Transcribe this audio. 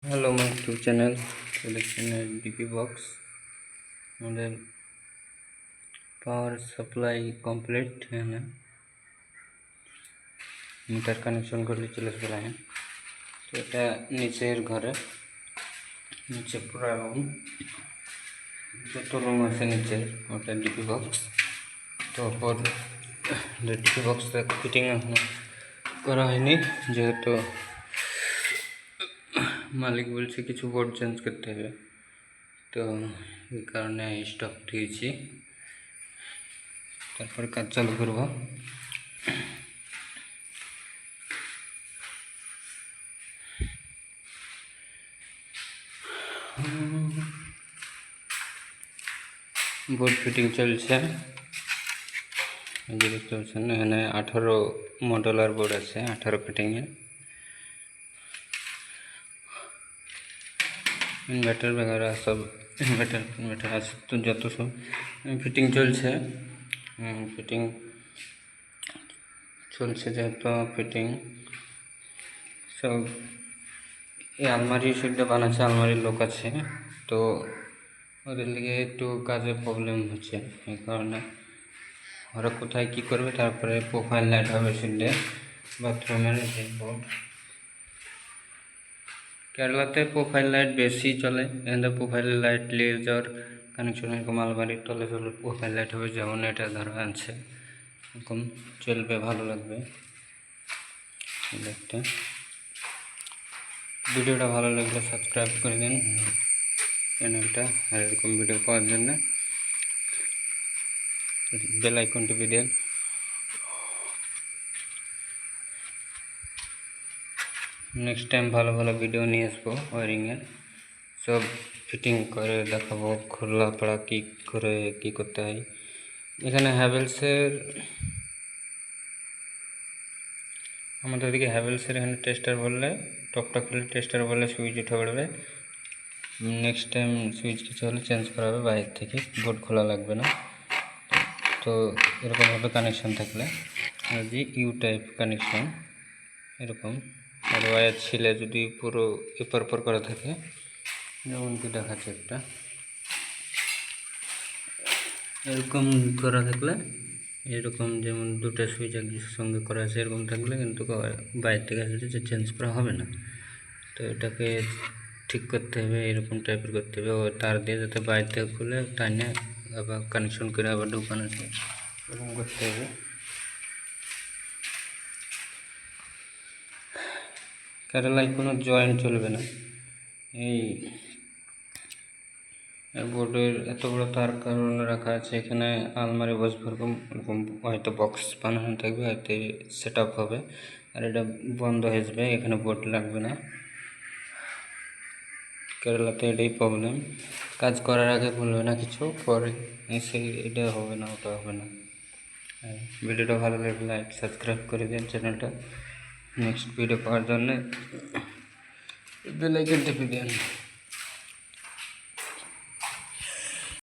Hello my YouTube channel selection DP box model power supply complete है ना metre connection कर चले हैं। तो এটা নিচের ঘরে নিচে পুরো রুম যত রুম আছে নিচে ওটা ডিপি বক্স। তো ওপর ডিপি বক্স ফিটিং করা হয়নি যেহেতু মালিক বলছে কিছু বোর্ড চেঞ্জ করতে হবে, তো এই কারণে স্টক দিয়েছি। তারপর কাজ চালু করব। বোর্ড ফিটিং চলছে, দেখতে পাচ্ছেন এখানে 18 মডেলার বোর্ড আছে, 18 ফিটিংয়ে। इन्वर्टर वगैरह सब इन्वर्टर আছে, তো যত সব ফিটিং চলছে যেহেতু ফিটিং সব এই আলমারি সেটা বানাচ্ছে, আলমারির লোক আছে, তো ওদের লিগে একটু কাজে প্রবলেম হচ্ছে। এই কারণে ওরা কোথায় কী করবে, তারপরে প্রোফাইল লাইট হবে সেটা বাথরুমের বোর্ড। কেরালাতে প্রোফাইল লাইট বেশি চলে, এখানে প্রোফাইল লাইট লেজার কানেকশন এরকম আলমারির তলে প্রোফাইল লাইট হবে, যেমন এটা ধরো আছে এরকম চলবে, ভালো লাগবে দেখতে। ভিডিওটা ভালো লাগলে সাবস্ক্রাইব করে দিন চ্যানেলটা, আর এরকম ভিডিও পাওয়ার জন্য বেল আইকন টিপে দেন। নেক্সট টাইম ভালো ভালো ভিডিও নিয়ে আসবো, ওয়ারিংয়ের সব ফিটিং করে দেখাবো, খোলা পড়া কী করে কী করতে হয়। এখানে হ্যাভেলসের আমাদের এদিকে হ্যাভেলসের এখানে টেস্টার বললে টপটা খুলে টেস্টার বললে সুইচ উঠে পড়বে। নেক্সট টাইম সুইচ কিছু হলে চেঞ্জ করা হবে বাইরে থেকে, বোর্ড খোলা লাগবে না। তো এরকমভাবে কানেকশান থাকলে যদি ইউ টাইপ কানেকশান এরকম, আর ওয়্যার ছিলে যদি পুরো এপার ওপর করা থাকে, যেমন কি দেখাচ্ছে একটা এরকম করা থাকলে, এরকম যেমন দুটো সুইচ একসঙ্গে করা আছে এরকম থাকলে কিন্তু বাইরে থেকে আসলে যে চেঞ্জ করা হবে না। তো এটাকে ঠিক করতে হবে, এরকম টাইপের করতে হবে, ও তার দিয়ে যাতে বাইরে থেকে খুলে টাইনে আবার কানেকশন করে আবার ঢুকানো আছে, এরকম করতে হবে। কেরালায় কোনো জয়েন্ট চলবে না। এই বোর্ডের এত বড় তার কারণে রাখা আছে, এখানে আলমারি বসবে এরকম হয়তো বক্স বানানো থাকবে, হয়তো সেট আপ হবে, আর এটা বন্ধ হয়ে যাবে, এখানে বোর্ড লাগবে না। কেরালাতে এটাই প্রবলেম, কাজ করার আগে বলবে না কিছু, পরে এসে এটা হবে না ওটা হবে না। ভিডিওটা ভালো লাগলে লাইক সাবস্ক্রাইব করে দিন চ্যানেলটা, নেক্সট ভিডিও পাওয়ার জন্য বেল আইকন টিপে দিন।